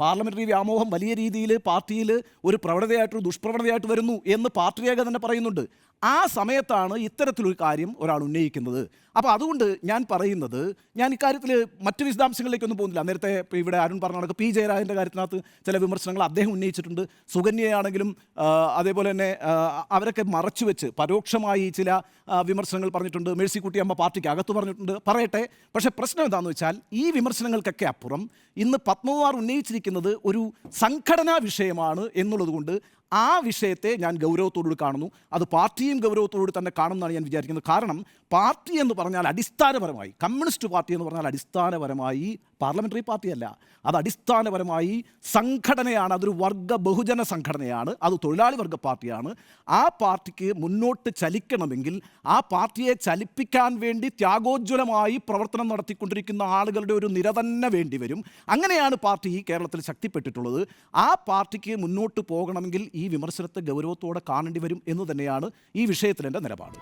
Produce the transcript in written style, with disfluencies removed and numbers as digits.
Parliamentary വ്യാമോഹം വലിയ രീതിയിൽ പാർട്ടിയിൽ ഒരു പ്രവണതയായിട്ട് ഒരു ദുഷ്പ്രവണതയായിട്ട് വരുന്നു എന്ന് പാർട്ടി രേഖ തന്നെ പറയുന്നുണ്ട്. ആ സമയത്താണ് ഇത്തരത്തിലൊരു കാര്യം ഒരാൾ ഉന്നയിക്കുന്നത്. അപ്പോൾ അതുകൊണ്ട് ഞാൻ പറയുന്നത്, ഞാൻ ഇക്കാര്യത്തിൽ മറ്റു വിശദാംശങ്ങളിലേക്കൊന്നും പോകുന്നില്ല. നേരത്തെ ഇവിടെ അരുൺ പറഞ്ഞ കണക്ക് പി ജയരാജൻ്റെ കാര്യത്തിനകത്ത് ചില വിമർശനങ്ങൾ അദ്ദേഹം ഉന്നയിച്ചിട്ടുണ്ട്. സുകന്യയാണെങ്കിലും അതേപോലെ തന്നെ അവരൊക്കെ മറച്ചുവെച്ച് പരോക്ഷമായി ചില വിമർശനങ്ങൾ പറഞ്ഞിട്ടുണ്ട്. മേഴ്സിക്കുട്ടിയമ്മ പാർട്ടിക്ക് അകത്ത് പറഞ്ഞിട്ടുണ്ട്. പറയട്ടെ, പക്ഷേ പ്രശ്നം എന്താണെന്ന് വെച്ചാൽ ഈ വിമർശനങ്ങൾക്കൊക്കെ അപ്പുറം ഇന്ന് പത്മകുമാർ ഉന്നയിച്ചിരിക്കുന്നത് ഒരു സംഘടനാ വിഷയമാണ് എന്നുള്ളതുകൊണ്ട് ആ വിഷയത്തെ ഞാൻ ഗൗരവത്തോടുകൂടി കാണുന്നു. അത് പാർട്ടിയും ഗൗരവത്തോടുകൂടി തന്നെ കാണുമെന്നാണ് ഞാൻ വിചാരിക്കുന്നത്. കാരണം പാർട്ടി എന്ന് പറഞ്ഞാൽ അടിസ്ഥാനപരമായി, കമ്മ്യൂണിസ്റ്റ് പാർട്ടി എന്ന് പറഞ്ഞാൽ അടിസ്ഥാനപരമായി പാർലമെൻ്ററി പാർട്ടിയല്ല, അത് അടിസ്ഥാനപരമായി സംഘടനയാണ്. അതൊരു വർഗ ബഹുജന സംഘടനയാണ്. അത് തൊഴിലാളി വർഗ പാർട്ടിയാണ്. ആ പാർട്ടിക്ക് മുന്നോട്ട് ചലിക്കണമെങ്കിൽ ആ പാർട്ടിയെ ചലിപ്പിക്കാൻ വേണ്ടി ത്യാഗോജ്വലമായി പ്രവർത്തനം നടത്തിക്കൊണ്ടിരിക്കുന്ന ആളുകളുടെ ഒരു നിര തന്നെ വേണ്ടി വരും. അങ്ങനെയാണ് പാർട്ടി കേരളത്തിൽ ശക്തിപ്പെട്ടിട്ടുള്ളത്. ആ പാർട്ടിക്ക് മുന്നോട്ട് പോകണമെങ്കിൽ ഈ വിമർശനത്തെ ഗൗരവത്തോടെ കാണേണ്ടി വരും എന്ന് തന്നെയാണ് ഈ വിഷയത്തിൽ എൻ്റെ നിലപാട്.